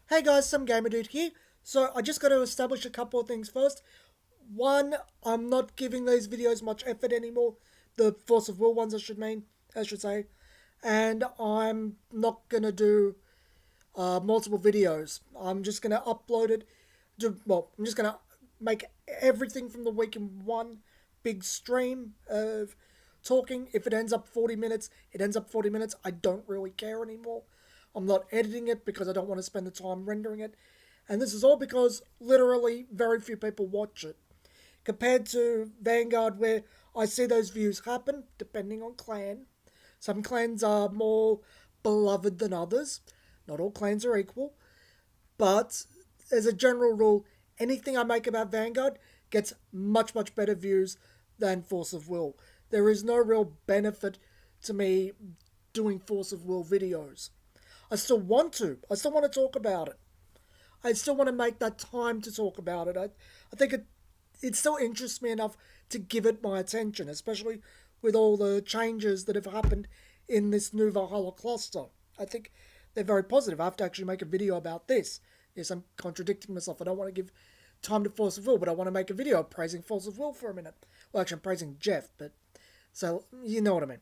Hey guys, some gamer dude here. So I just got to establish a couple of things first. One, I'm not giving these videos much effort anymore. The Force of Will ones, I should say, and I'm not gonna do multiple videos. I'm just gonna upload it. I'm just gonna make everything from the week in one big stream of talking. If it ends up 40 minutes, it ends up 40 minutes. I don't really care anymore. I'm not editing it because I don't want to spend the time rendering it. And this is all because literally very few people watch it. Compared to Vanguard, where I see those views happen depending on clan. Some clans are more beloved than others. Not all clans are equal. But as a general rule, anything I make about Vanguard gets much, much better views than Force of Will. There is no real benefit to me doing Force of Will videos. I still want to. I still want to talk about it. I still want to make that time to talk about it. I think it still interests me enough to give it my attention, especially with all the changes that have happened in this new Valhalla cluster. I think they're very positive. I have to actually make a video about this. Yes, I'm contradicting myself. I don't want to give time to Force of Will, but I want to make a video praising Force of Will for a minute. Well, actually, I'm praising Jeff, but so you know what I mean.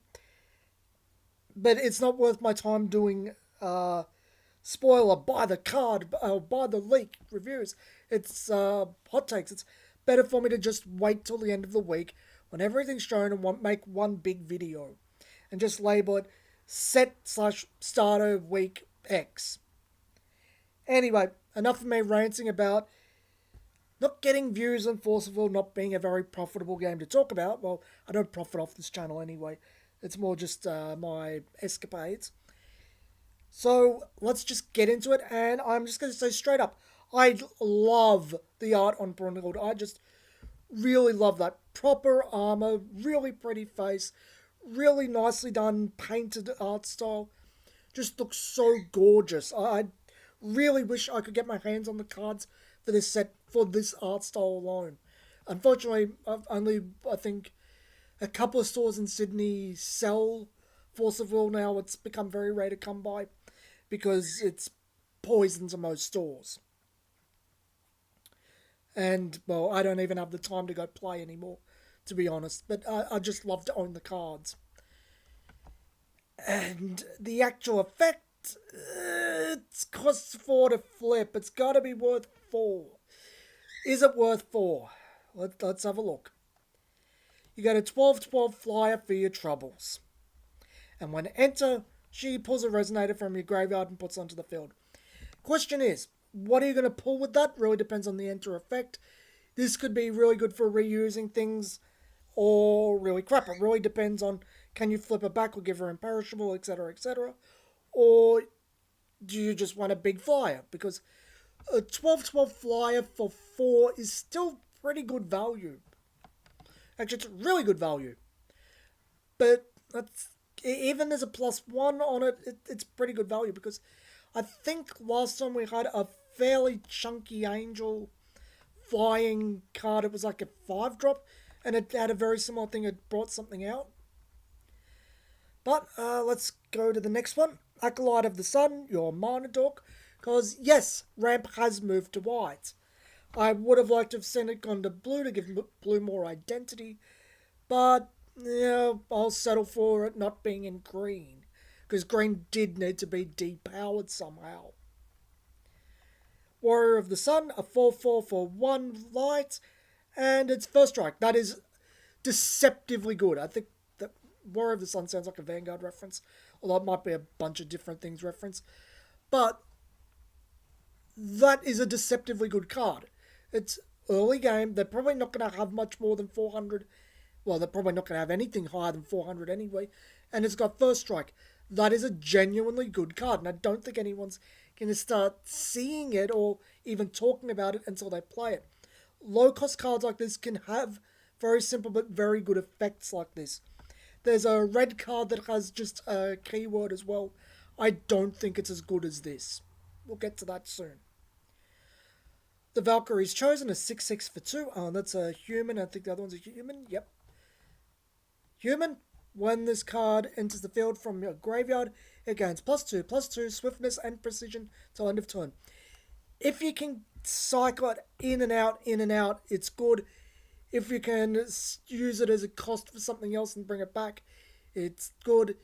But it's not worth my time doing spoiler, buy the card, buy the leak reviews. It's hot takes. It's better for me to just wait till the end of the week when everything's shown and make one big video and just label it set/starter week X. Anyway, enough of me ranting about not getting views on Forceful not being a very profitable game to talk about. Well, I don't profit off this channel anyway. It's more just my escapades. So let's just get into it, and I'm just going to say straight up, I love the art on Brunhild. I just really love that. Proper armor, really pretty face, really nicely done painted art style. Just looks so gorgeous. I really wish I could get my hands on the cards for this set, for this art style alone. Unfortunately, I think, a couple of stores in Sydney sell Force of Will now. It's become very rare to come by because it's poison to most stores. And, well, I don't even have the time to go play anymore, to be honest. But I just love to own the cards. And the actual effect, it costs 4 to flip. It's got to be worth 4. Is it worth 4? Let's have a look. You get a 12/12 flyer for your troubles. And when enter, she pulls a resonator from your graveyard and puts onto the field. Question is, what are you going to pull with that? Really depends on the enter effect. This could be really good for reusing things or really crap. It really depends on, can you flip her back or give her imperishable, etc., etc. Or do you just want a big flyer? Because a 12/12 flyer for 4 is still pretty good value. Actually, it's really good value. But even there's a +1 on it, it's pretty good value because I think last time we had a fairly chunky angel flying card. It was like a 5-drop, and it had a very similar thing. It brought something out. But let's go to the next one. Acolyte of the Sun, your Mana Dork. Because, yes, ramp has moved to white. I would have liked to have seen it gone to blue to give blue more identity. But, yeah, I'll settle for it not being in green. Because green did need to be depowered somehow. Warrior of the Sun, a 4/4 for 1 light. And it's first strike. That is deceptively good. I think that Warrior of the Sun sounds like a Vanguard reference. Although it might be a bunch of different things reference. But that is a deceptively good card. It's early game. They're probably not going to have much more than 400. Well, they're probably not going to have anything higher than 400 anyway. And it's got first strike. That is a genuinely good card. And I don't think anyone's going to start seeing it or even talking about it until they play it. Low-cost cards like this can have very simple but very good effects like this. There's a red card that has just a keyword as well. I don't think it's as good as this. We'll get to that soon. The Valkyrie's Chosen is 6/6 for 2. Oh, that's a human. I think the other one's a human. Yep. Human. When this card enters the field from your graveyard, it gains +2/+2 swiftness and precision till end of turn. If you can cycle it in and out, it's good. If you can use it as a cost for something else and bring it back, it's good.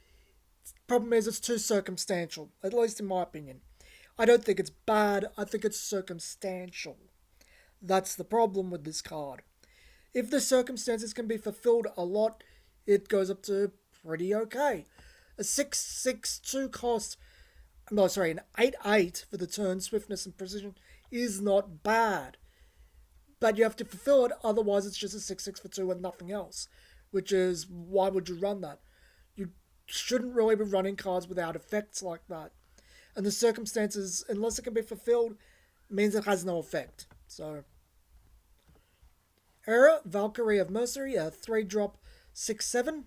Problem is, it's too circumstantial, at least in my opinion. I don't think it's bad, I think it's circumstantial. That's the problem with this card. If the circumstances can be fulfilled a lot, it goes up to pretty okay. A 6/6/2 cost, no, sorry, an 8/8 for the turn, swiftness and precision is not bad. But you have to fulfill it, otherwise it's just a 6/6 for 2 and nothing else. Which is, why would you run that? You shouldn't really be running cards without effects like that. And the circumstances, unless it can be fulfilled, means it has no effect. So, Era, Valkyrie of Mercenary, a 3-drop 6/7.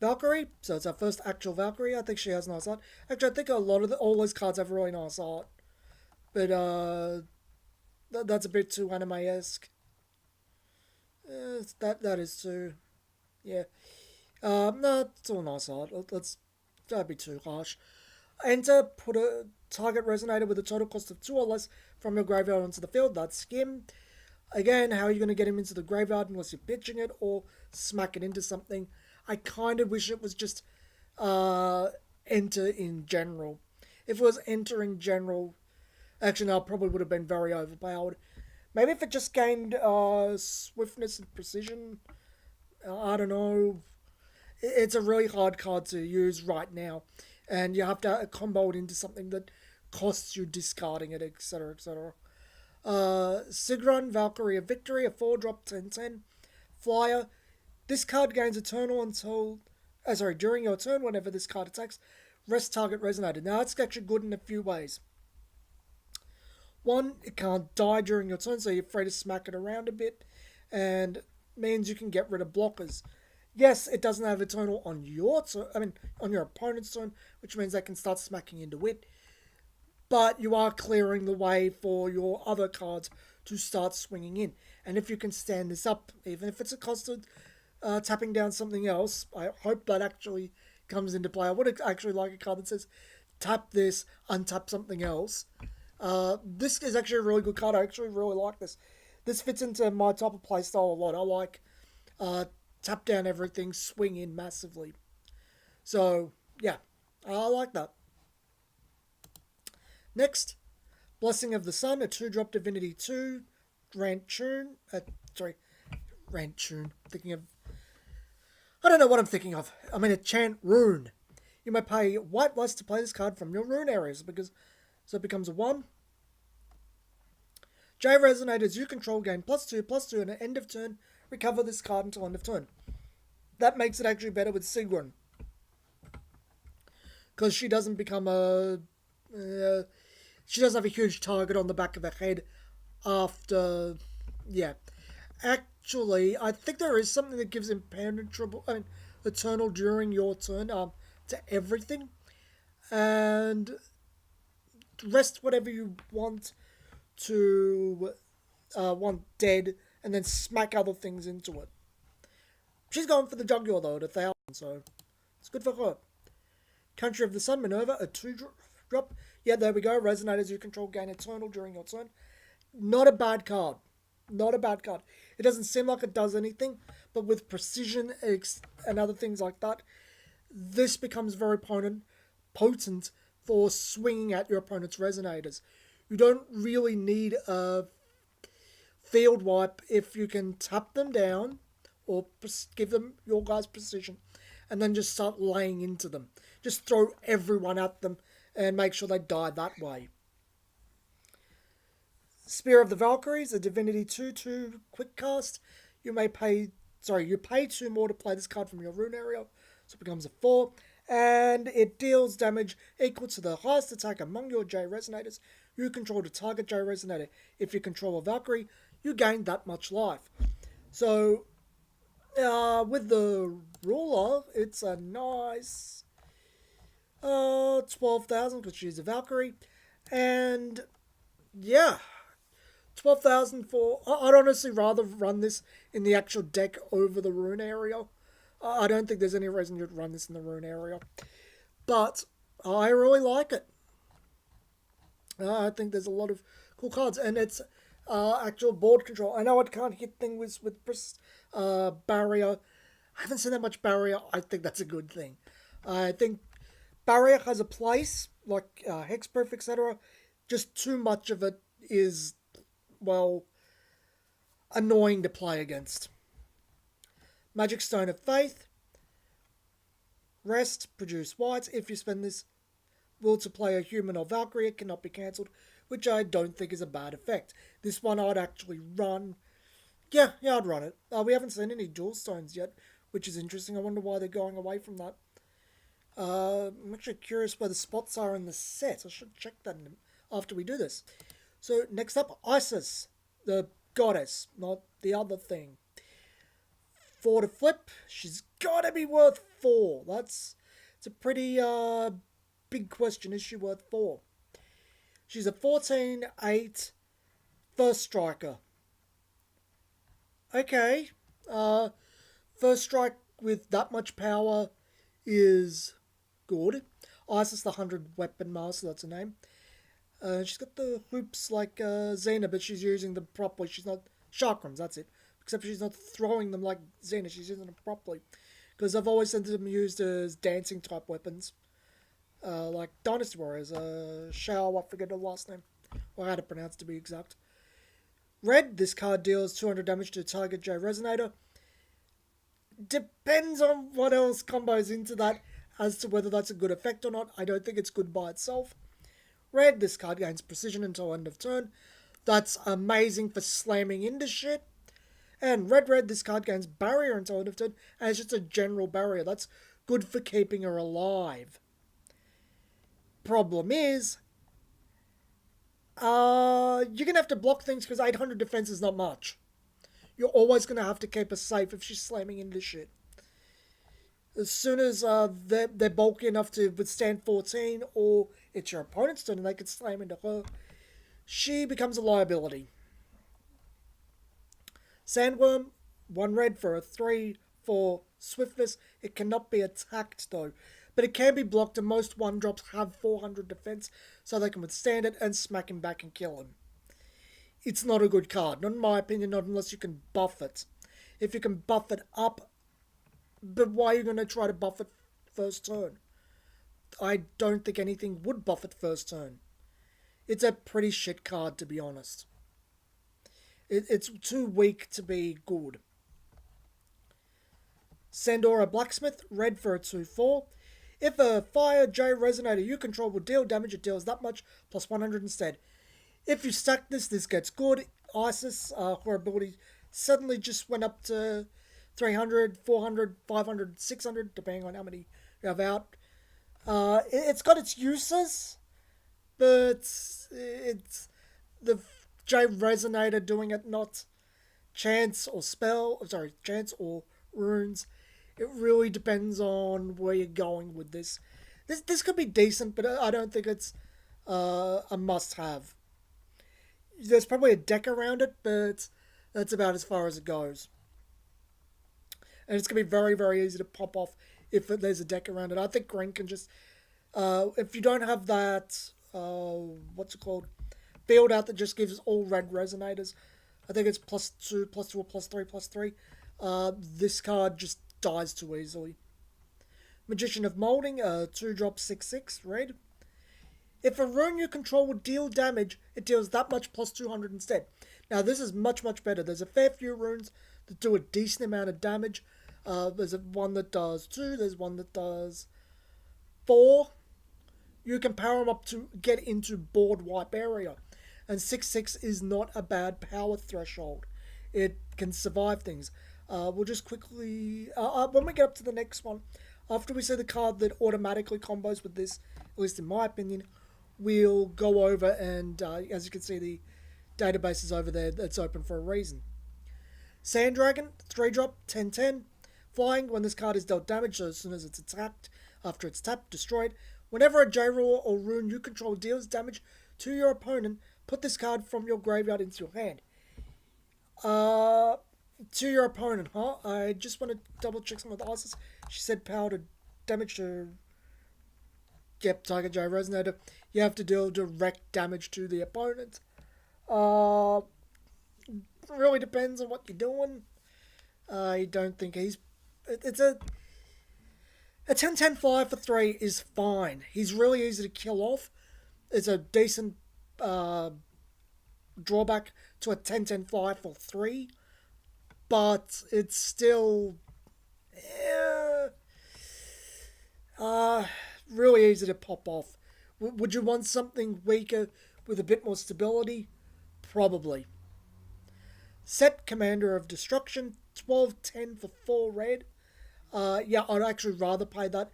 Valkyrie, so it's our first actual Valkyrie. I think she has nice art. Actually, I think a lot of all those cards have really nice art. But, that's a bit too anime-esque. That is too, yeah. No, it's all nice art. That'd be too harsh. Enter, put a target resonator with a total cost of 2 or less from your graveyard onto the field. That's him. Again, how are you going to get him into the graveyard unless you're pitching it or smack it into something? I kind of wish it was just enter in general. If it was enter in general, actually no, it probably would have been very overpowered. Maybe if it just gained swiftness and precision, I don't know. It's a really hard card to use right now, and you have to combo it into something that costs you discarding it, etc., etc. Sigrun, Valkyrie of Victory, a 4-drop 10/10 flyer. This card gains Eternal until, during your turn. Whenever this card attacks, rest target resonated. Now that's actually good in a few ways. One, it can't die during your turn, so you're free to smack it around a bit, and means you can get rid of blockers. Yes, it doesn't have Eternal on your turn, on your opponent's turn, which means they can start smacking into it. But you are clearing the way for your other cards to start swinging in. And if you can stand this up, even if it's a cost of tapping down something else, I hope that actually comes into play. I would actually like a card that says, tap this, untap something else. This is actually a really good card. I actually really like this. This fits into my type of playstyle a lot. I like tap down everything, swing in massively. So, yeah, I like that. Next, Blessing of the Sun, a 2-drop Divinity 2, Ranchun. Ranchun. Thinking of. I don't know what I'm thinking of. I mean, a Chant Rune. You may pay white less to play this card from your rune areas, so it becomes a 1. J Resonators you control gain +2/+2 and at end of turn. Recover this card until end of turn. That makes it actually better with Sigrun. Because she doesn't become a. She doesn't have a huge target on the back of her head after. Yeah. Actually, I think there is something that gives impenetrable. Eternal during your turn to everything. And rest whatever you want to want dead and then smack other things into it. She's going for the jugular though at 1,000, so it's good for her. Country of the Sun, Minerva, a 2-drop. Yeah, there we go. Resonators you control gain Eternal during your turn. Not a bad card. Not a bad card. It doesn't seem like it does anything, but with precision and other things like that, this becomes very potent for swinging at your opponent's resonators. You don't really need a field wipe if you can tap them down or give them your guys' precision and then just start laying into them. Just throw everyone at them and make sure they die that way. Spear of the Valkyries, a Divinity 2/2 quick cast. You pay 2 more to play this card from your rune area, so it becomes a 4. And it deals damage equal to the highest attack among your J Resonators. You control the target J Resonator. If you control a Valkyrie, you gain that much life. So, with the ruler, it's a nice 12,000 because she's a Valkyrie. And, yeah, 12,000 for. I'd honestly rather run this in the actual deck over the rune area. I don't think there's any reason you'd run this in the rune area. But I really like it. I think there's a lot of cool cards, and it's actual board control. I know it can't hit things with barrier. I haven't seen that much barrier. I think that's a good thing. I think barrier has a place, like hexproof, etc. Just too much of it is, well, annoying to play against. Magic Stone of Faith. Rest, produce whites. If you spend this will to play a human or Valkyrie, it cannot be cancelled, which I don't think is a bad effect. This one I'd actually run. Yeah, I'd run it. We haven't seen any dual stones yet, which is interesting. I wonder why they're going away from that. I'm actually curious where the spots are in the set. I should check that after we do this. So next up, Isis, the goddess, not the other thing. 4 to flip. She's got to be worth 4. It's a pretty big question. Is she worth 4? She's a 14/8 first striker. Okay. First strike with that much power is good. Isis the 100 Weapon Master, that's her name. She's got the hoops like Xena, but she's using them properly. She's not chakrams, that's it. Except she's not throwing them like Xena, she's using them properly. Because I've always seen them used as dancing type weapons. Like Dynasty Warriors, Shao, I forget her last name. Or how to pronounce to be exact. Red, this card deals 200 damage to target J Resonator. Depends on what else combos into that as to whether that's a good effect or not. I don't think it's good by itself. Red, this card gains precision until end of turn. That's amazing for slamming into shit. And red, this card gains barrier until end of turn, and it's just a general barrier. That's good for keeping her alive. Problem is, you're going to have to block things because 800 defense is not much. You're always going to have to keep her safe if she's slamming into shit. As soon as they're bulky enough to withstand 14, or it's your opponent's turn and they can slam into her, she becomes a liability. Sandworm, 1 red for a 3/4 swiftness. It cannot be attacked though, but it can be blocked, and most 1-drops have 400 defense, so they can withstand it and smack him back and kill him. It's not a good card, not in my opinion, not unless you can buff it. If you can buff it up, but why are you going to try to buff it first turn? I don't think anything would buff it first turn. It's a pretty shit card, to be honest. It's too weak to be good. Sandora Blacksmith, red for a 2/4. If a fire J Resonator you control will deal damage, it deals that much, plus 100 instead. If you stack this gets good. Isis, her ability suddenly just went up to 300, 400, 500, 600, depending on how many you have out. It's got its uses, but it's the J Resonator doing it, not chance or chance or runes. It really depends on where you're going with this. This could be decent, but I don't think it's a must-have. There's probably a deck around it, but that's about as far as it goes. And it's going to be very, very easy to pop off if there's a deck around it. I think green can just... if you don't have that... what's it called? Build out that just gives all red resonators. I think it's +2, +2, or +3, +3. This card just dies too easily. Magician of Molding, 2-drop 6/6, red. If a rune you control will deal damage, it deals that much plus 200 instead. Now this is much, much better. There's a fair few runes that do a decent amount of damage. There's one that does 2, there's one that does 4. You can power them up to get into board wipe area. And 6/6 is not a bad power threshold. It can survive things. We'll just quickly... when we get up to the next one, after we see the card that automatically combos with this, at least in my opinion, we'll go over and, as you can see, the database is over there. It's open for a reason. Sand Dragon, 3-drop, 10/10. Flying, when this card is dealt damage, so as soon as it's attacked, after it's tapped, destroyed. Whenever a J-Roar or rune you control deals damage to your opponent, put this card from your graveyard into your hand. To your opponent, huh? I just want to double check some of the Isis. She said power to damage to... Yep, Tiger J Resonator. You have to deal direct damage to the opponent. Uh, really depends on what you're doing. I don't think he's. It's a 10-10-5 for 3 is fine. He's really easy to kill off. It's a decent uh, drawback to a 10-10-5 for 3, but it's still eh, uh, really easy to pop off. Would you want something weaker with a bit more stability? Probably. Set Commander of Destruction, 12-10 for 4 red. Yeah, I'd actually rather play that.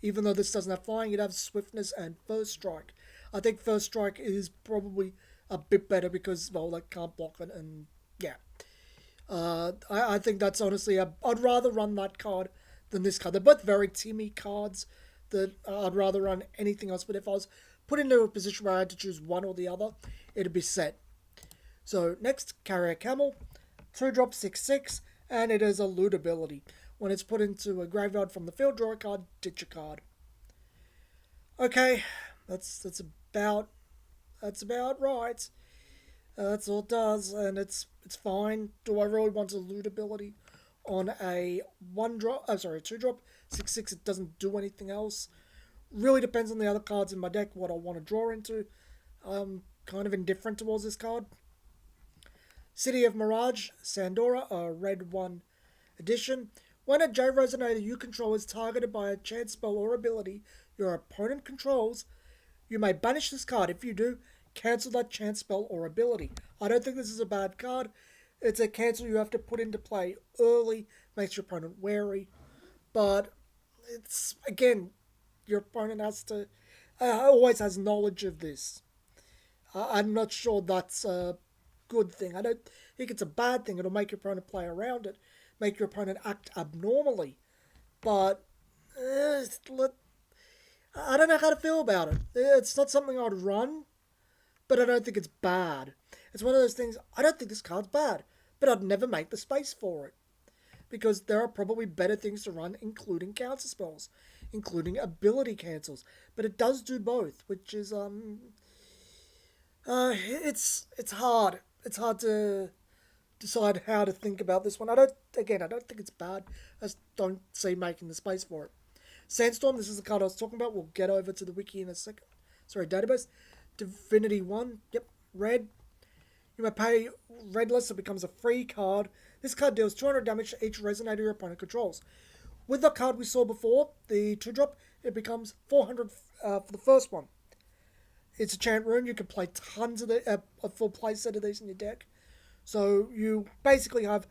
Even though this doesn't have flying, it has swiftness and first strike. I think first strike is probably a bit better because, well, they can't block it, and yeah. I think that's honestly, I'd rather run that card than this card. They're both very teamy cards that I'd rather run anything else, but if I was put into a position where I had to choose one or the other, it'd be set. So, next, Carrier Camel, 2 drop 6/6, and it is a loot ability. When it's put into a graveyard from the field, draw a card, ditch a card. Okay, about that's about right. That's all it does, and it's fine. Do I really want a loot ability on a 1 drop? Oh, sorry, 2 drop 6/6? It doesn't do anything else. Really depends on the other cards in my deck, what I want to draw into. I'm kind of indifferent towards this card. City of Mirage, Sandora, a red 1 edition. When a J Resonator you control is targeted by a chance spell or ability your opponent controls, you may banish this card. If you do, cancel that chance spell or ability. I don't think this is a bad card. It's a cancel you have to put into play early, makes your opponent wary. But it's, again, your opponent has to, always has knowledge of this. I'm not sure that's a good thing. I don't think it's a bad thing. It'll make your opponent play around it, make your opponent act abnormally. But I don't know how to feel about it. It's not something I'd run, but I don't think it's bad. It's one of those things, I don't think this card's bad, but I'd never make the space for it. Because there are probably better things to run, including counter spells, including ability cancels. But it does do both, which is it's hard. It's hard to decide how to think about this one. I don't think it's bad. I just don't see making the space for it. Sandstorm, this is the card I was talking about. We'll get over to the wiki in a second. Sorry, database. Divinity 1, yep, red. You may pay red less, it becomes a free card. This card deals 200 damage to each resonator your opponent controls. With the card we saw before, the 2-drop, it becomes 400 for the first one. It's a chant rune. You can play tons of a full play set of these in your deck. So you basically have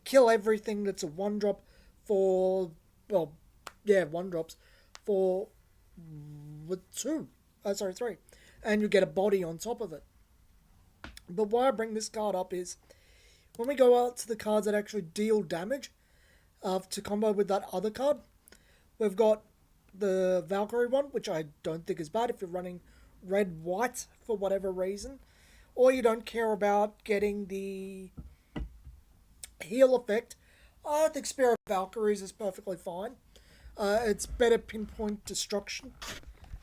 kill everything that's a 1-drop for, well, yeah, 1-drops for with 3. And you get a body on top of it. But why I bring this card up is when we go out to the cards that actually deal damage to combo with that other card, we've got the Valkyrie one, which I don't think is bad if you're running red-white for whatever reason, or you don't care about getting the heal effect. I think Spirit of Valkyries is perfectly fine. It's better pinpoint destruction.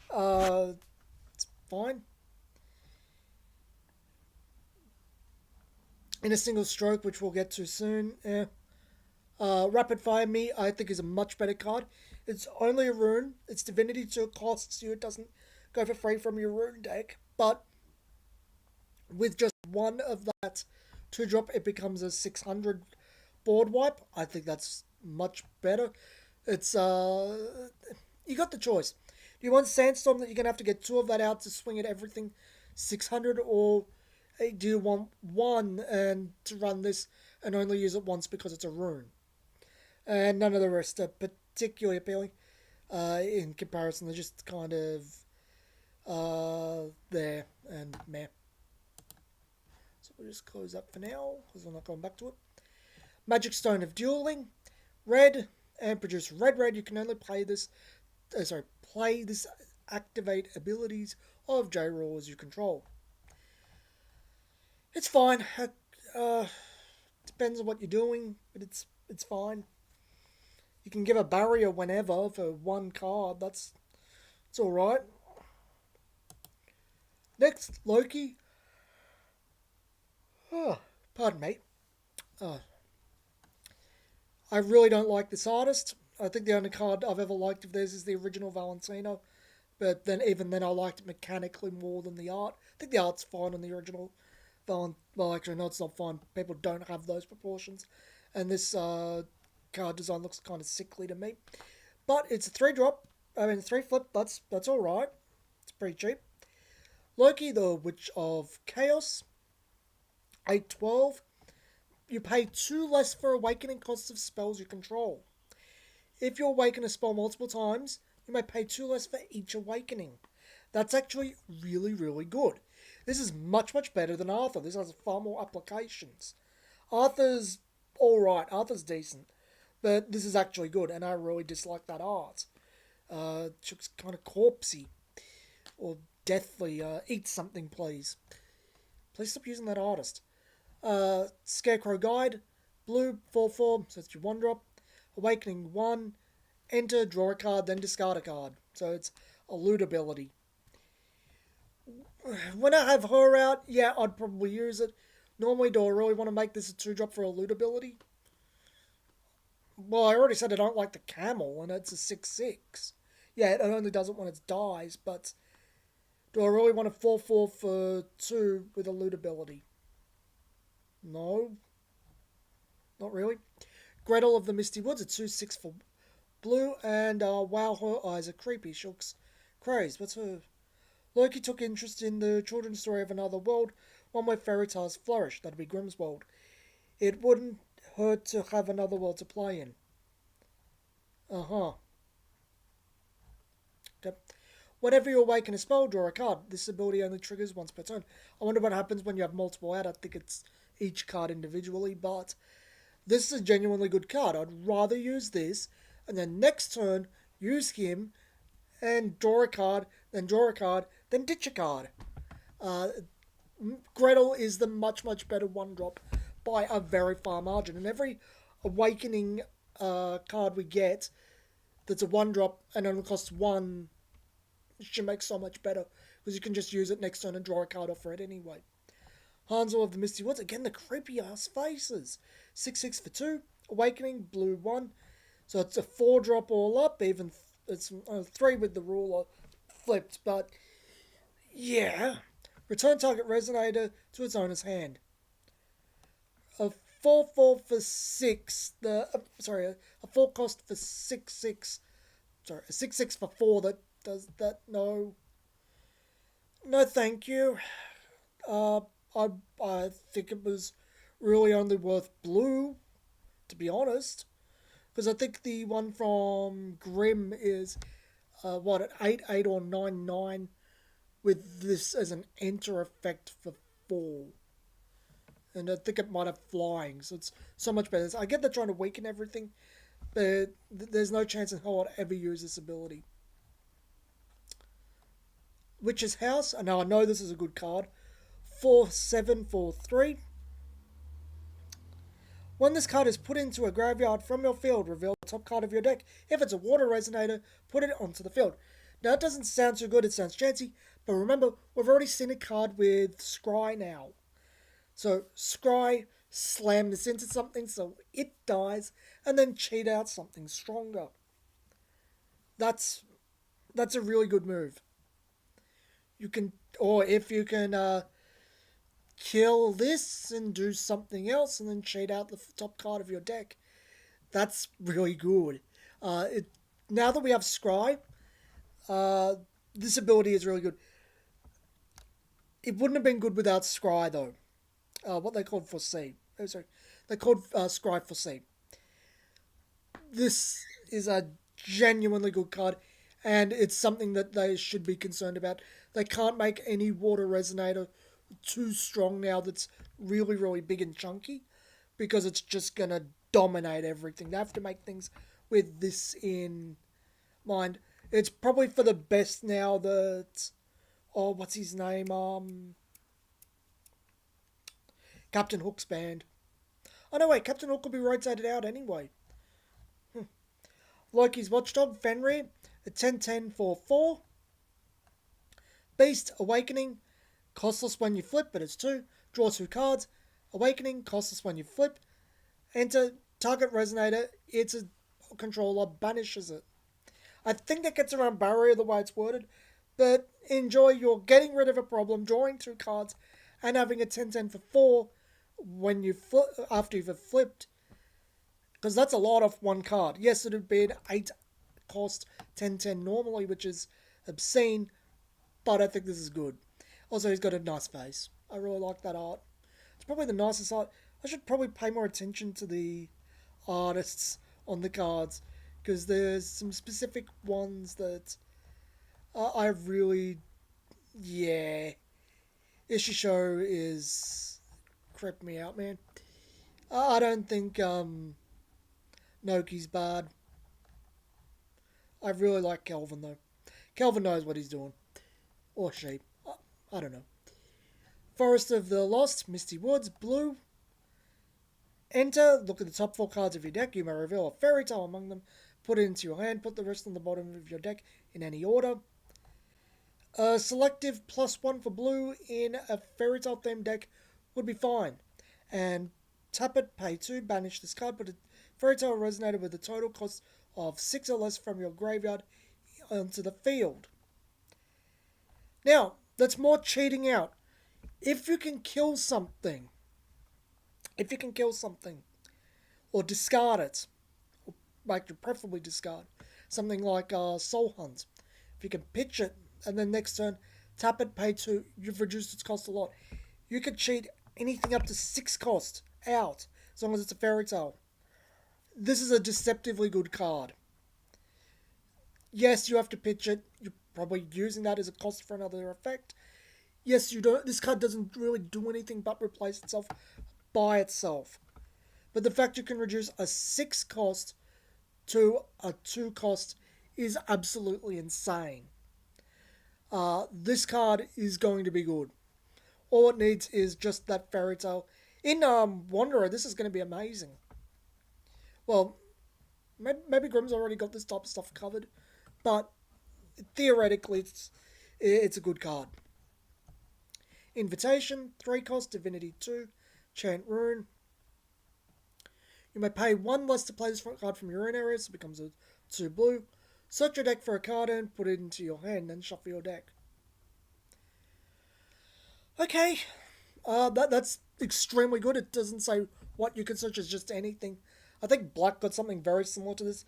It's fine. In a single stroke, which we'll get to soon. Rapid Fire Me, I think, is a much better card. It's only a rune. It's Divinity, so it costs you. It doesn't go for free from your rune deck. But with just one of that 2-drop, it becomes a 600 board wipe. I think that's much better. It's you got the choice. Do you want Sandstorm that you're gonna have to get 2 of that out to swing at everything 600, or do you want one and to run this and only use it once because it's a rune? And none of the rest are particularly appealing in comparison. They're just kind of there and meh. So we'll just close that for now because we're not going back to it. Magic Stone of Dueling, red, and produce red. You can only play this. Activate abilities of J Rulers you control. It's fine. Depends on what you're doing, but it's fine. You can give a barrier whenever for one card. It's all right. Next, Loki. Oh, pardon me. Oh, I really don't like this artist. I think the only card I've ever liked of theirs is the original Valentino. But then, even then, I liked it mechanically more than the art. I think the art's fine on the original. Well, actually, no, it's not fine. People don't have those proportions. And this card design looks kind of sickly to me. But it's a 3 drop. I mean, 3 flip. That's all right. It's pretty cheap. Loki, the Witch of Chaos. 812. You pay 2 less for awakening costs of spells you control. If you awaken a spell multiple times, you may pay 2 less for each awakening. That's actually really, really good. This is much, much better than Arthur. This has far more applications. Arthur's alright, Arthur's decent, but this is actually good, and I really dislike that art. It looks kind of corpsey or deathly. Eat something, please. Please stop using that artist. Scarecrow Guide, blue, 4/4, so it's your 1 drop. Awakening 1, enter, draw a card, then discard a card. So it's a loot ability. When I have her out, yeah, I'd probably use it. Normally, do I really want to make this a 2 drop for a loot ability? Well, I already said I don't like the camel, and it's a 6/6. Yeah, it only does it when it dies, but do I really want a 4/4 for 2 with a loot ability? No, not really. Gretel of the Misty Woods, a 2/6 for blue, and wow, her eyes are creepy. She looks crazed. What's her? Loki took interest in the children's story of another world, one where fairy tales flourish. That'd be Grimm's world. It wouldn't hurt to have another world to play in. Uh huh. Yep. Whenever you awaken a spell, draw a card. This ability only triggers once per turn. I wonder what happens when you have multiple out. I think it's each card individually, but this is a genuinely good card. I'd rather use this, and then next turn, use him, and draw a card, then draw a card, then ditch a card. Uh, Gretel is the much, much better 1 drop by a very far margin. And every awakening card we get that's a 1 drop and only costs 1 should make so much better because you can just use it next turn and draw a card off for it anyway. Hansel of the Misty Woods, again the creepy ass faces. 6/6 for 2, awakening, blue 1. So it's a 4 drop all up, even it's 3 with the ruler flipped, but yeah. Return target resonator to its owner's hand. A 4/4 for 6, a 4 cost for 6/6. Sorry, a 6/6 for 4 that does that. No. No, thank you. Uh, I think it was really only worth blue, to be honest. Because I think the one from Grimm is, at 8/8 or 9/9 with this as an enter effect for 4. And I think it might have flying, so it's so much better. I get they're trying to weaken everything, but there's no chance in hell I'd ever use this ability. Witch's House, and now I know this is a good card. 4/7 for 3. When this card is put into a graveyard from your field, reveal the top card of your deck. If it's a water resonator, put it onto the field. Now, it doesn't sound too good, it sounds chancy, but remember, we've already seen a card with Scry now. So, Scry, slam this into something so it dies, and then cheat out something stronger. That's a really good move. You can, or if you can kill this and do something else and then cheat out the top card of your deck. That's really good. Now that we have Scry, this ability is really good. It wouldn't have been good without Scry though. What they called Foresee. Oh, sorry. They called Scry Foresee. This is a genuinely good card, and it's something that they should be concerned about. They can't make any water resonator too strong now that's really, really big and chunky because it's just going to dominate everything. They have to make things with this in mind. It's probably for the best now that... Oh, what's his name? Captain Hook's band. Oh, no, wait. Captain Hook will be rotated out anyway. Loki's Watchdog, Fenrir, a 10/10 for 4. Beast, Awakening, costless when you flip, but it's 2. Draw 2 cards. Awakening, costless when you flip. Enter target resonator, it's a controller, banishes it. I think that gets around barrier the way it's worded, but enjoy your getting rid of a problem, drawing 2 cards, and having a 10/10 for 4 when you after you've flipped. Because that's a lot off one card. Yes, it would be an 8 cost 10/10 normally, which is obscene, but I think this is good. Also, he's got a nice face. I really like that art. It's probably the nicest art. I should probably pay more attention to the artists on the cards, because there's some specific ones that I really, yeah. Ishisho is crept me out, man. I don't think Noki's bad. I really like Kelvin though. Kelvin knows what he's doing, or she. I don't know. Forest of the Lost, Misty Woods, blue. Enter, look at the top 4 cards of your deck. You may reveal a fairy tale among them. Put it into your hand. Put the rest on the bottom of your deck in any order. Selective +1 for blue in a fairy tale themed deck would be fine. And tap it, pay 2, banish this card. Put a fairy tale resonator with a total cost of 6 or less from your graveyard onto the field. Now, that's more cheating out. If you can kill something, or discard it, or preferably discard, something like Soul Hunt, if you can pitch it, and then next turn, tap it, pay 2, you've reduced its cost a lot. You can cheat anything up to 6 cost out, as long as it's a fairy tale. This is a deceptively good card. Yes, you have to pitch it. You're probably using that as a cost for another effect. Yes, you don't. This card doesn't really do anything but replace itself by itself. But the fact you can reduce a 6 cost to a 2 cost is absolutely insane. This card is going to be good. All it needs is just that fairy tale. In Wanderer, this is going to be amazing. Well, maybe Grimm's already got this type of stuff covered, but theoretically, it's a good card. Invitation, 3 cost, Divinity 2, Chant Rune. You may pay 1 less to play this card from your own area, so it becomes a 2 blue. Search your deck for a card and put it into your hand, then shuffle your deck. Okay, that's extremely good. It doesn't say what you can search as just anything. I think Black got something very similar to this,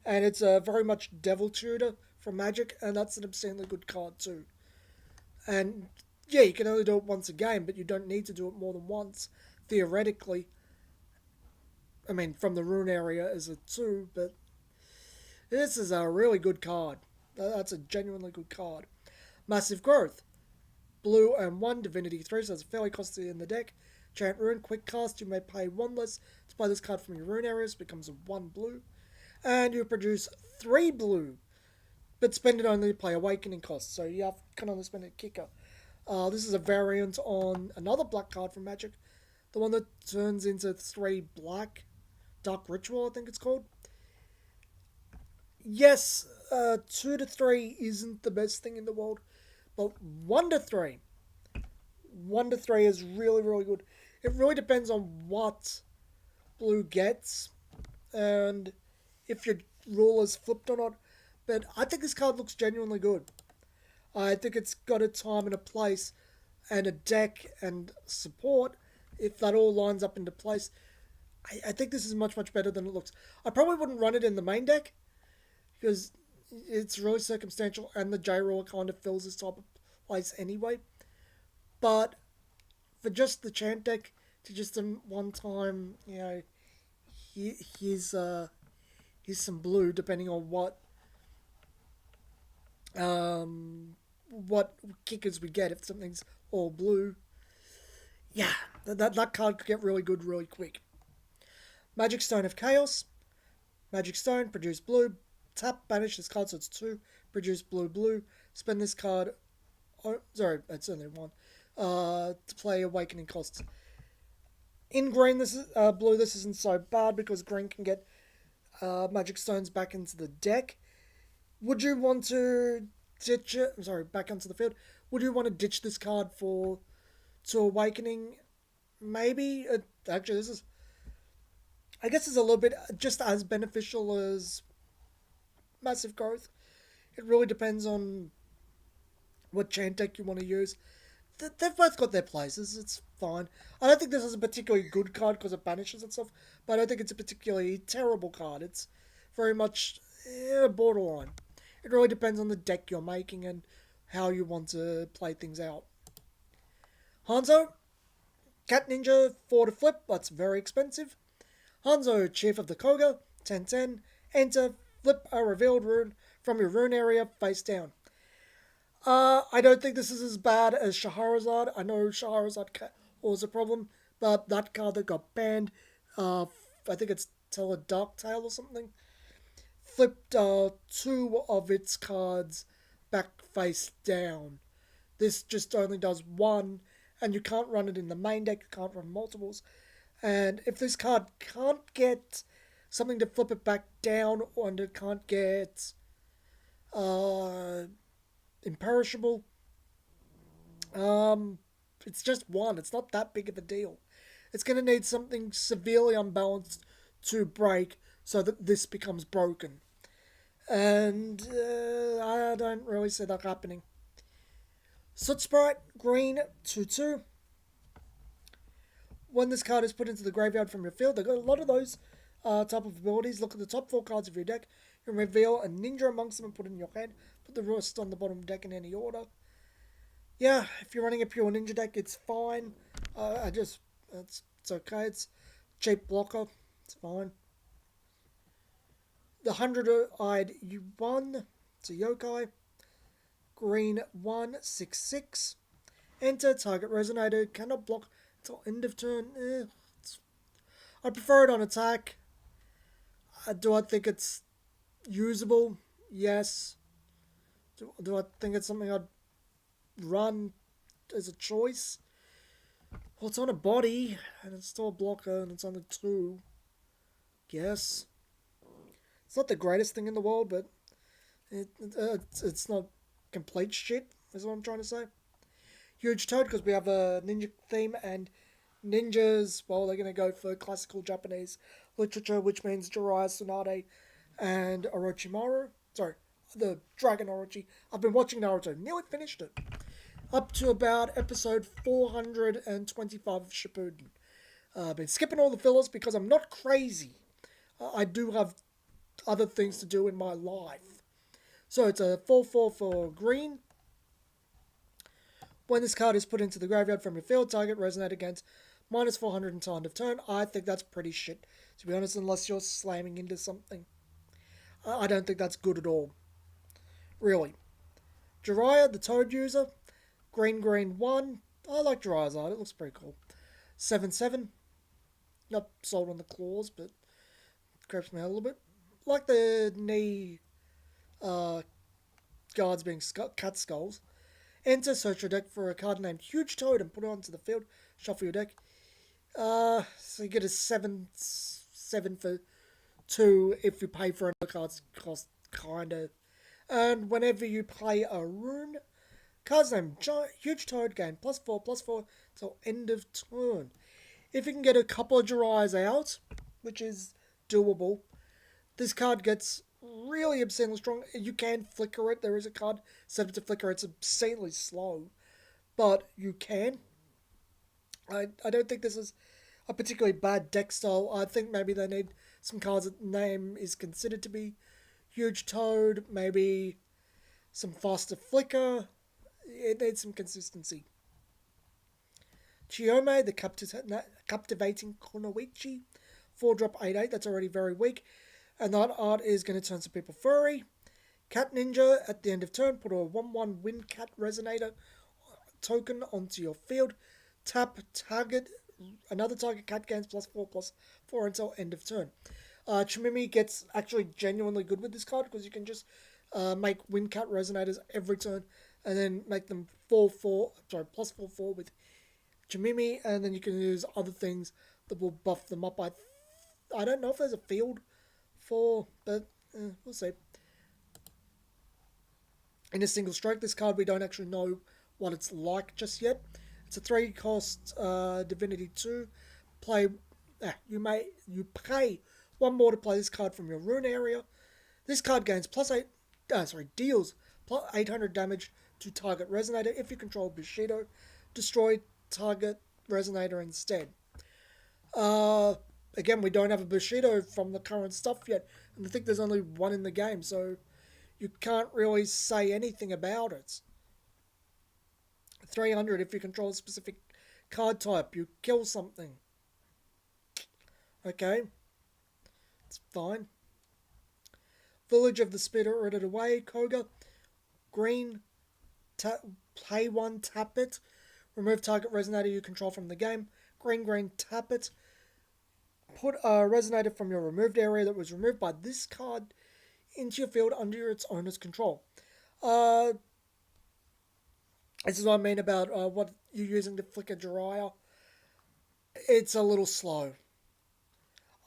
and it's very much Devil Tutor from Magic, and that's an obscenely good card too. And yeah, you can only do it once a game, but you don't need to do it more than once, theoretically. I mean, from the rune area as a 2, but this is a really good card. That's a genuinely good card. Massive Growth. Blue and 1, Divinity 3, so it's fairly costly in the deck. Chant Rune, quick cast, you may pay 1 less to play this card from your rune areas, becomes a 1 blue. And you produce 3 blue, but spend it only to play Awakening cost, so you can only spend a kicker. This is a variant on another black card from Magic, the one that turns into 3 black, Dark Ritual I think it's called. Yes, 2 to 3 isn't the best thing in the world, but 1 to 3 is really, really good. It really depends on what blue gets and if your rule is flipped or not. But I think this card looks genuinely good. I think it's got a time and a place and a deck and support. If that all lines up into place, I think this is much, much better than it looks. I probably wouldn't run it in the main deck because it's really circumstantial and the J-Roll kind of fills this type of place anyway. But for just the chant deck, to just one time, here's some blue, depending on what kickers we get. If something's all blue, yeah, that card could get really good really quick. Magic Stone of Chaos. Magic Stone, produce blue. Tap, banish this card, so it's 2. Produce blue, blue. Spend this card. Oh, sorry, it's only 1. To play Awakening costs. In green, this is blue. This isn't so bad because green can get magic stones back into the deck. Would you want to ditch it? Sorry, back onto the field. Would you want to ditch this card for to awakening? Maybe. Actually, this is. I guess it's a little bit just as beneficial as massive growth. It really depends on what chant deck you want to use. They've both got their places. It's fine. I don't think this is a particularly good card because it banishes itself, but I don't think it's a particularly terrible card. It's very much borderline. It really depends on the deck you're making and how you want to play things out. Hanzo, Cat Ninja, 4 to flip, that's very expensive. Hanzo, Chief of the Koga, 10-10. Enter, flip a revealed rune from your rune area face down. I don't think this is as bad as Shahrazad. I know Shahrazad was a problem, but that card that got banned, I think it's Tell a Dark Tale or something, flipped two of its cards back face down. This just only does one, and you can't run it in the main deck, you can't run multiples. And if this card can't get something to flip it back down, and it can't get imperishable, it's just one. It's not that big of a deal. It's going to need something severely unbalanced to break so that this becomes broken. And I don't really see that happening. Soot Sprite, green, 2-2. When this card is put into the graveyard from your field, they've got a lot of those type of abilities. Look at the top 4 cards of your deck. You can reveal a ninja amongst them and put it in your hand. Put the rest on the bottom of the deck in any order. Yeah, if you're running a pure ninja deck, it's fine. It's okay. It's cheap blocker. It's fine. The 100-eyed U1, it's a yokai. Green 1/6/6. Enter, target resonator, cannot block until end of turn. I prefer it on attack. Do I think it's usable? Yes. Do I think it's something I'd run as a choice? Well, it's on a body, and it's still a blocker, and it's on the 2. Yes. It's not the greatest thing in the world, but it's not complete shit, is what I'm trying to say. Huge Toad, because we have a ninja theme, and ninjas, well, they're going to go for classical Japanese literature, which means Jiraiya Tsunade and Orochimaru. Sorry, the Dragon Orochi. I've been watching Naruto, nearly finished it. Up to about episode 425 of Shippuden. I've been skipping all the fillers because I'm not crazy. I do have other things to do in my life. So it's a 4/4 for green. When this card is put into the graveyard from your field, target resonate against -400 until end of turn. I think that's pretty shit, to be honest, unless you're slamming into something. I don't think that's good at all. Really. Jiraiya, the Toad user. Green 1. I like Jiraiya's art. It looks pretty cool. 7/7. Not sold on the claws, but it creeps me out a little bit. Like the knee guards being cat skulls. Enter, search your deck for a card named Huge Toad and put it onto the field. Shuffle your deck. So you get a 7/7 for 2 if you pay for another card's cost, kinda. And whenever you play a rune, card's named Huge Toad gain +4/+4 till end of turn. If you can get a couple of Jiraiya's out, which is doable, this card gets really obscenely strong. You can flicker it. There is a card set up to flicker. It's obscenely slow, but you can. I don't think this is a particularly bad deck style. I think maybe they need some cards that name is considered to be Huge Toad. Maybe some faster flicker. It needs some consistency. Chiyome, the captivating Kunoichi. 4-drop 8/8. That's already very weak. And that art is going to turn some people furry. Cat Ninja, at the end of turn, put a 1/1 Wind Cat Resonator token onto your field. Tap target, another target cat gains +4/+4 until end of turn. Chimimi gets actually genuinely good with this card because you can just make Wind Cat Resonators every turn and then make them +4/4 with Chimimi, and then you can use other things that will buff them up. I don't know if there's a field 4, but we'll see. In a single stroke, this card we don't actually know what it's like just yet. It's a 3 cost Divinity 2. Play. You pay 1 more to play this card from your rune area. This card gains deals plus 800 damage to target resonator. If you control Bushido, destroy target resonator instead. Again, we don't have a Bushido from the current stuff yet, and I think there's only one in the game, so you can't really say anything about it. 300 if you control a specific card type. You kill something. Okay. It's fine. Village of the Spirited Away, Koga. Green, play 1, tap it. Remove target resonator you control from the game. Green, tap it. Put a resonator from your removed area that was removed by this card into your field under its owner's control. This is what I mean about what you're using to flicker Jiraiya. It's a little slow.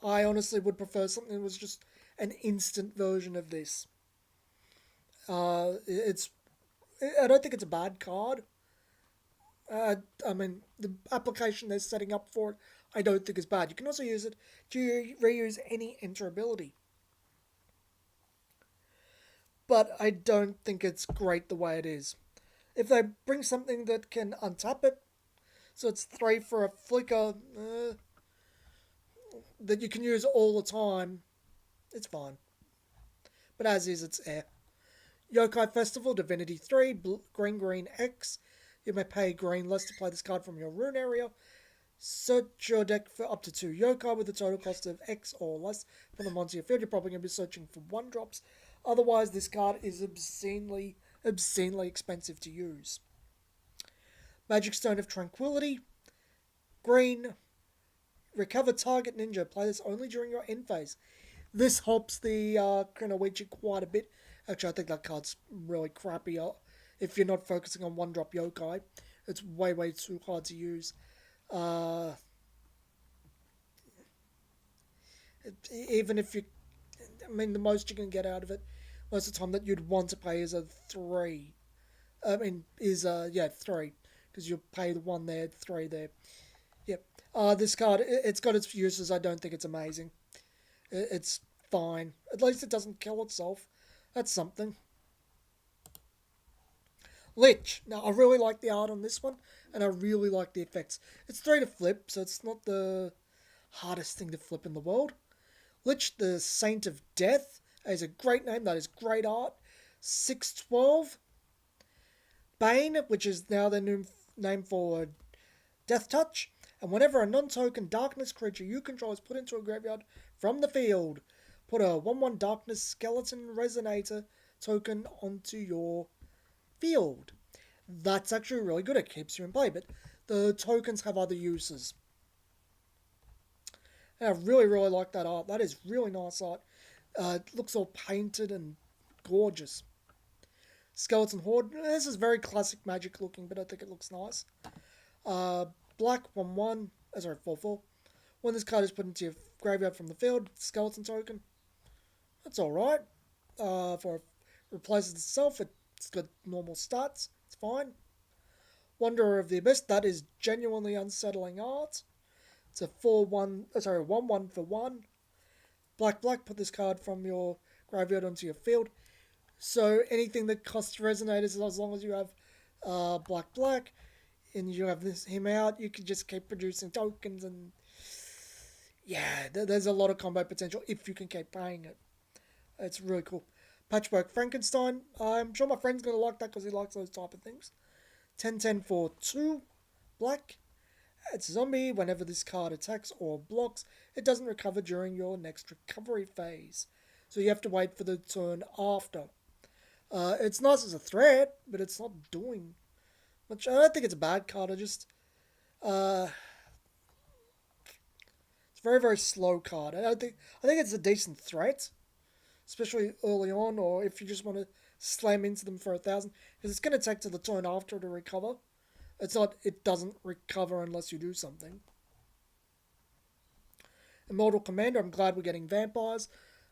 I honestly would prefer something that was just an instant version of this. I don't think it's a bad card. I mean, the application they're setting up for it, I don't think is bad. You can also use it to reuse any enter ability. But I don't think it's great the way it is. If they bring something that can untap it, so it's 3 for a flicker that you can use all the time, it's fine. But as is, it's air. Yokai Festival, Divinity 3, green X. You may pay green less to play this card from your rune area. Search your deck for up to 2 yokai with a total cost of X or less from the monster field. You're probably going to be searching for 1-drops. Otherwise, this card is obscenely expensive to use. Magic Stone of Tranquility. Green. Recover target ninja. Play this only during your end phase. This helps the Kunoichi quite a bit. Actually, I think that card's really crappy. If you're not focusing on 1-drop yokai, it's way too hard to use. Even if you, the most you can get out of it, most of the time that you'd want to pay is a 3. 3, because you'll pay the 1 there, 3 there. Yep. This card, it's got its uses. I don't think it's amazing. It's fine. At least it doesn't kill itself. That's something. Lich. Now, I really like the art on this one, and I really like the effects. It's 3 to flip, so it's not the hardest thing to flip in the world. Lich, the Saint of Death, is a great name. That is great art. 612. Bane, which is now their new name for Death Touch. And whenever a non-token darkness creature you control is put into a graveyard from the field, put a 1/1 darkness skeleton resonator token onto your field. That's actually really good. It keeps you in play, but the tokens have other uses. And I really like that art. That is really nice art. It looks all painted and gorgeous. Skeleton Horde. This is very classic Magic looking, but I think it looks nice. Black 1/1. 4/4. When this card is put into your graveyard from the field, skeleton token. That's alright. For it replaces itself, it's got normal stats. It's fine. Wanderer of the Abyss. That is genuinely unsettling art. It's a 1/1 for 1. Black, put this card from your graveyard onto your field. So anything that costs resonators, as long as you have black, and you have him out, you can just keep producing tokens, and yeah, there's a lot of combo potential if you can keep playing it. It's really cool. Patchwork Frankenstein. I'm sure my friend's going to like that because he likes those type of things. 10/10 for 2. Black. It's a zombie. Whenever this card attacks or blocks, it doesn't recover during your next recovery phase. So you have to wait for the turn after. It's nice as a threat, but it's not doing much. I don't think it's a bad card. It's a very slow card. I think it's a decent threat, especially early on, or if you just want to slam into them for 1,000, because it's going to take to the turn after to recover. It's not. It doesn't recover unless you do something. Immortal Commander. I'm glad we're getting vampires.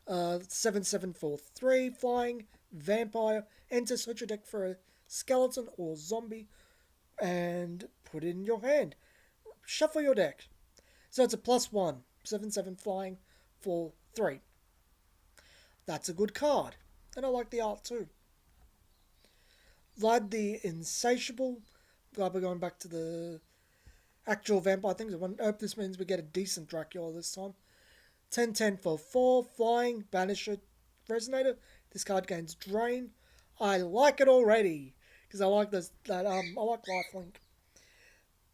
7743 flying vampire. Enter search your deck for a skeleton or zombie and put it in your hand. Shuffle your deck. So it's a +1. 7/7 flying for 3. That's a good card. And I like the art too. Vlad the Insatiable. Glad we're going back to the actual vampire things. I hope this means we get a decent Dracula this time. 10/10 for 4. Flying. Banisher. Resonator. This card gains Drain. I like it already. Because I like this. I like Lifelink.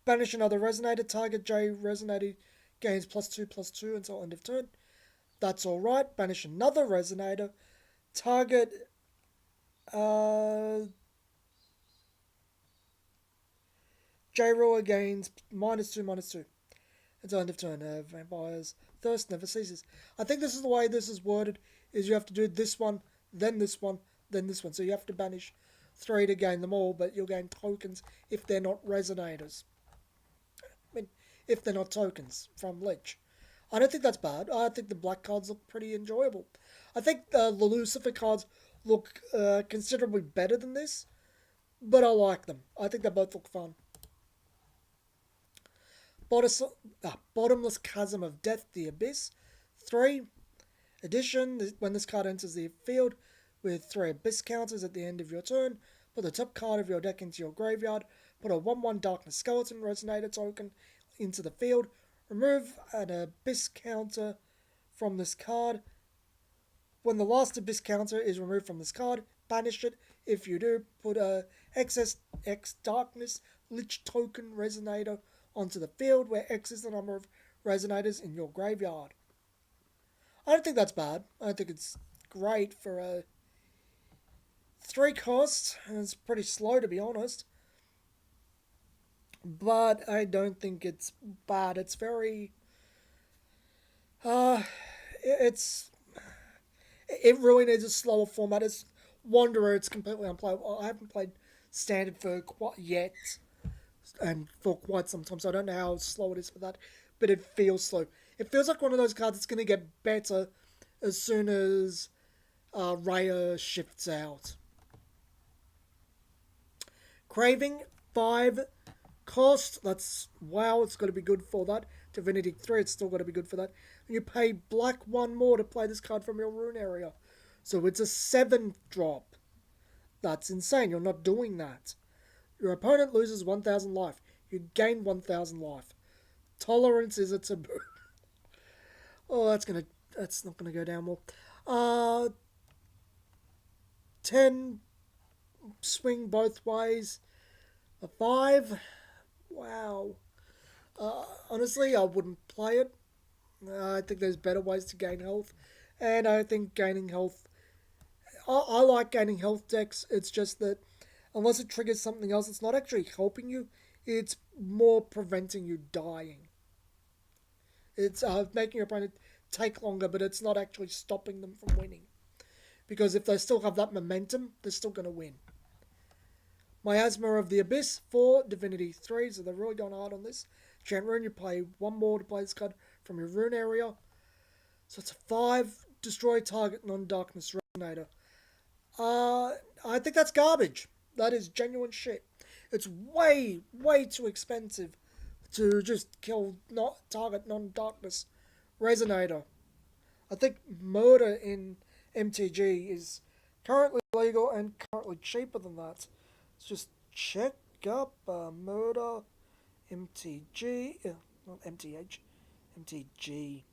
Banish another Resonator. Target J Resonator gains +2/+2 until end of turn. That's alright. Banish another Resonator. Target J Ruler gains -2/-2 until end of turn. Vampire's Thirst never ceases. I think this is the way this is worded, is you have to do this one, then this one, then this one. So you have to banish 3 to gain them all, but you'll gain tokens if they're not Resonators. I mean, if they're not tokens from Lich. I don't think that's bad. I think the black cards look pretty enjoyable. I think the Lucifer cards look considerably better than this, but I like them. I think they both look fun. Bottomless Chasm of Death, the Abyss. 3. Addition, when this card enters the field with 3 Abyss counters at the end of your turn, put the top card of your deck into your graveyard, put a 1/1 Darkness Skeleton Resonator token into the field, remove an Abyss counter from this card. When the last Abyss counter is removed from this card, banish it. If you do, put a XS Darkness Lich token Resonator onto the field, where X is the number of Resonators in your graveyard. I don't think that's bad. I think it's great for a 3 cost, and it's pretty slow to be honest. But I don't think it's bad. It's very... It really needs a slower format. It's Wanderer, it's completely unplayable. I haven't played Standard for quite yet, and for quite some time, so I don't know how slow it is for that, but it feels slow. It feels like one of those cards that's going to get better as soon as Raya shifts out. Craving, 5 cost. That's, wow, it's got to be good for that. Divinity 3, it's still got to be good for that. And you pay black 1 more to play this card from your rune area. So it's a 7 drop. That's insane. You're not doing that. Your opponent loses 1,000 life. You gain 1,000 life. Tolerance is a taboo. Oh, that's not gonna go down well. 10 swing both ways. A 5. Wow. Honestly, I wouldn't play it. I think there's better ways to gain health, and I think gaining health. I like gaining health decks. It's just that unless it triggers something else, it's not actually helping you. It's more preventing you dying. It's making your opponent take longer, but it's not actually stopping them from winning. Because if they still have that momentum, they're still going to win. Miasma of the Abyss, 4, Divinity 3, so they're really going hard on this. Chant Rune, you play 1 more to play this card from your rune area. So it's a 5, destroy target non-darkness resonator. I think that's garbage. That is genuine shit. It's way, way too expensive to just kill target non-darkness resonator. I think murder in MTG is currently legal and currently cheaper than that. Let's just check up murder MTG, not MTH, MTG.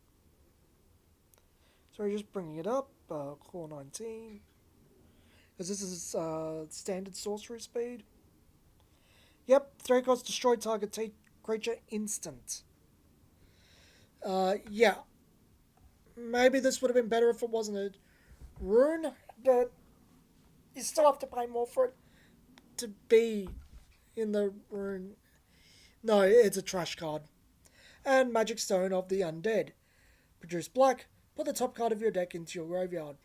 Sorry, just bringing it up. Core 19. Because this is standard sorcery speed. Yep, 3 cost, destroy target creature instant. Yeah. Maybe this would have been better if it wasn't a rune, but you still have to pay more for it to be in the rune. No, it's a trash card. And Magic Stone of the Undead. Produce black, put the top card of your deck into your graveyard.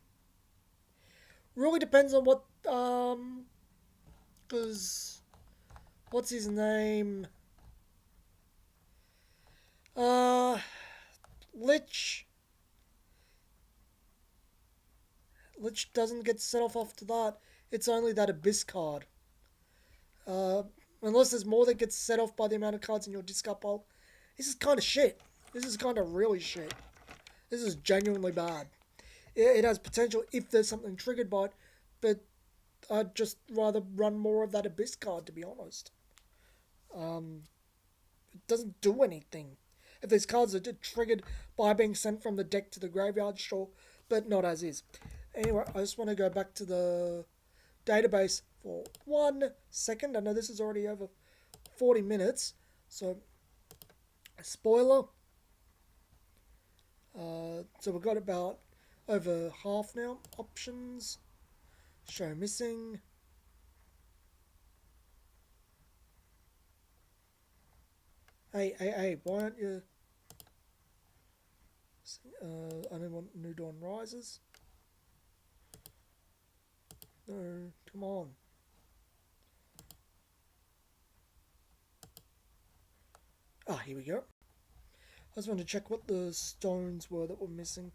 Really depends on what, because, what's his name? Lich which doesn't get set off after that. It's only that Abyss card. Uh, Unless there's more that gets set off by the amount of cards in your discard pile. This is kind of shit. This is kind of really shit. This is genuinely bad. It has potential if there's something triggered by it, but I'd just rather run more of that Abyss card, to be honest. It doesn't do anything. If these cards are triggered by being sent from the deck to the graveyard, sure, but not as is. Anyway, I just want to go back to the database for 1 second. I know this is already over 40 minutes, so spoiler. So we've got about over half now. Options, show missing. Hey, why aren't you... I don't want New Dawn Rises. No, come on. Ah, here we go. I just wanted to check what the stones were that were missing.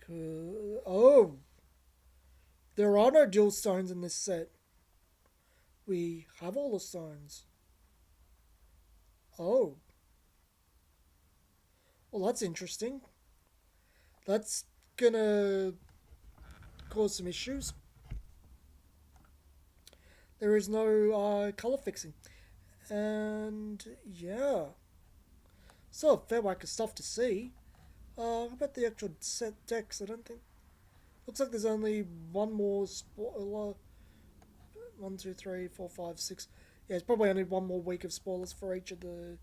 Oh! There are no dual stones in this set. We have all the stones. Oh. Well, that's interesting. That's gonna cause some issues. There is no colour fixing. And yeah. So a fair whack of stuff to see. How about the actual set decks? I don't think... Looks like there's only one more spoiler. 1, 2, 3, 4, 5, 6. Yeah, it's probably only one more week of spoilers for each of the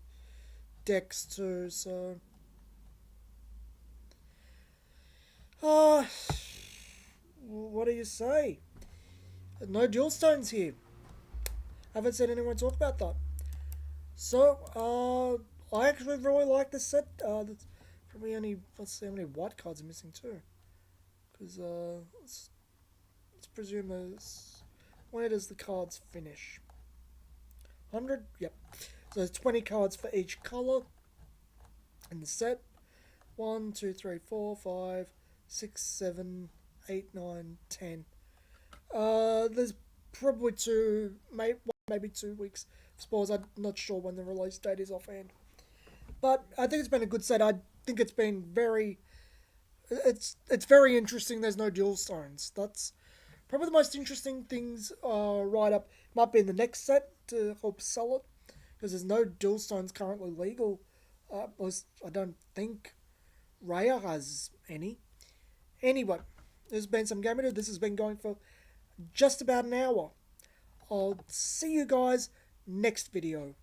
decks too, so... What do you say? No dual stones here. Haven't seen anyone talk about that. So, I actually really like this set. There's probably only, let's see how many white cards are missing too. Because, let's presume there's... Where does the cards finish? 100? Yep. So there's 20 cards for each colour in the set. 1, 2, 3, 4, 5, 6, 7, 8, 9, 10. There's probably maybe 2 weeks of spoilers. I'm not sure when the release date is offhand. But I think it's been a good set. I think it's been very... It's very interesting there's no dual stones. That's probably the most interesting things right up. Might be in the next set to help sell it. Because there's no dual stones currently legal. I don't think Raya has any. Anyway, there's been some gaming. This has been going for just about an hour. I'll see you guys next video.